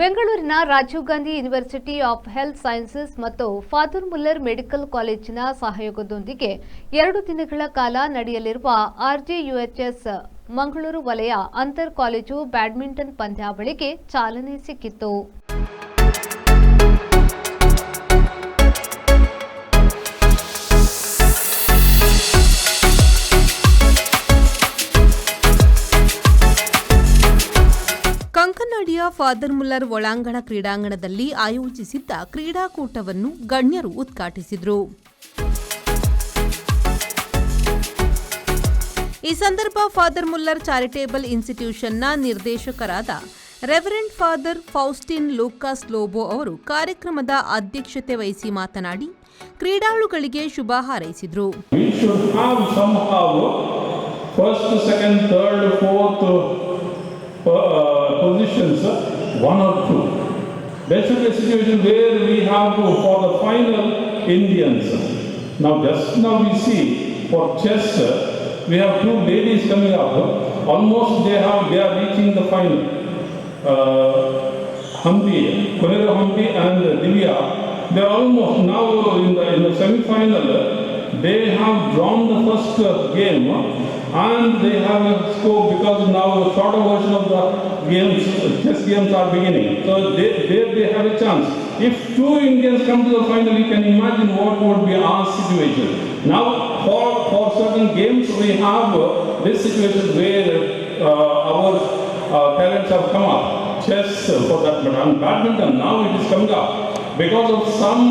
ಬೆಂಗಳೂರಿನ Rajiv Gandhi university of health sciences ಮತ್ತು father Muller medical ಕಾಲೇಜಿನ ಸಹಯೋಗದೊಂದಿಗೆ 2 ದಿನಗಳ ಕಾಲ ನಡೆಯಲಿರುವ ಆರ್ಜಿಯುಎಚ್ಎಸ್ ಮಂಗಳೂರು ವಲಯ ಅಂತರ್ ಕಾಲೇಜು ಬ್ಯಾಡ್ಮಿಂಟನ್ ಪಂದ್ಯಾವಳಿಗೆ ಚಾಲನೆ ಸಿಕ್ಕಿತು. ಕಂಕನಾಡಿಯ ಫಾದರ್ ಮುಲ್ಲರ್ ಒಳಾಂಗಣ ಕ್ರೀಡಾಂಗಣದಲ್ಲಿ ಆಯೋಜಿಸಿದ್ದ ಕ್ರೀಡಾಕೂಟವನ್ನು ಗಣ್ಯರು ಉದ್ಘಾಟಿಸಿದರು. ಈ ಸಂದರ್ಭ ಫಾದರ್ ಮುಲ್ಲರ್ ಚಾರಿಟೇಬಲ್ ಇನ್ಸ್ಟಿಟ್ಯೂಷನ್ನ ನಿರ್ದೇಶಕರಾದ ರೆವರೆಂಡ್ ಫಾದರ್ ಫೌಸ್ಟಿನ್ ಲೂಕಾಸ್ ಲೋಬೋ ಅವರು ಕಾರ್ಯಕ್ರಮದ ಅಧ್ಯಕ್ಷತೆ ವಹಿಸಿ ಮಾತನಾಡಿ ಕ್ರೀಡಾಳುಗಳಿಗೆ ಶುಭ ಹಾರೈಸಿದರು. Positions 1 or 2. There should be a situation where we have to, for the final, Indians. Just now we see for chess, we have 2 ladies coming up. Almost they are reaching the final. Kunera Hampi and Divya, they are almost now in the semi-final. They have drawn the first game. And they have a scope because now a shorter version of the games, chess games are beginning. So they have a chance. If 2 Indians come to the final, you can imagine what would be our situation. Now for certain games we have this situation where our talents have come up. Chess for that matter, and badminton now it is coming up. Because of some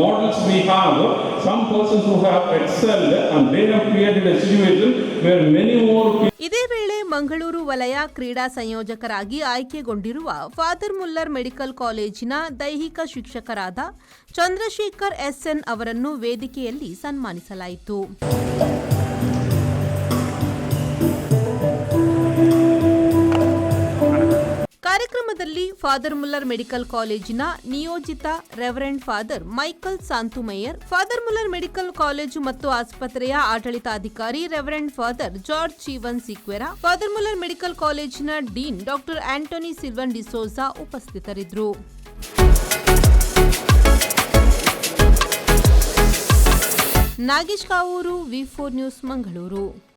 models we have, some persons who have excelled and they have created a situation where many more people. ಇದೇ ವೇಳೆ ಮಂಗಳೂರು ವಲಯ ಕ್ರೀಡಾ ಸಂಯೋಜಕರಾಗಿ ಆಯ್ಕೆಗೊಂಡಿರುವ father Muller medical ಕಾಲೇಜಿನ ದೈಹಿಕ ಶಿಕ್ಷಕರಾದ Chandrashekhar SN ಅವರನ್ನು ವೇದಿಕೆಯಲ್ಲಿ ಸನ್ಮಾನಿಸಲಾಯಿತು. ಕಾರ್ಯಕ್ರಮದಲ್ಲಿ ಫಾದರ್ ಮುಲ್ಲರ್ ಮೆಡಿಕಲ್ ಕಾಲೇಜಿನ ನಿಯೋಜಿತ reverend father Michael Santhumayor, father Muller medical college ಮತ್ತು ಆಸ್ಪತ್ರೆಯ ಆಡಳಿತಾಧಿಕಾರಿ reverend father George Jeevan Sequeira, father Muller medical ಕಾಲೇಜಿನ dean doctor Antony Sylvan D'Souza ಉಪಸ್ಥಿತರಿದ್ದರು. ನಾಗೇಶ್ ಕಾವೂರು, ವಿ4 ನ್ಯೂಸ್, ಮಂಗಳೂರು.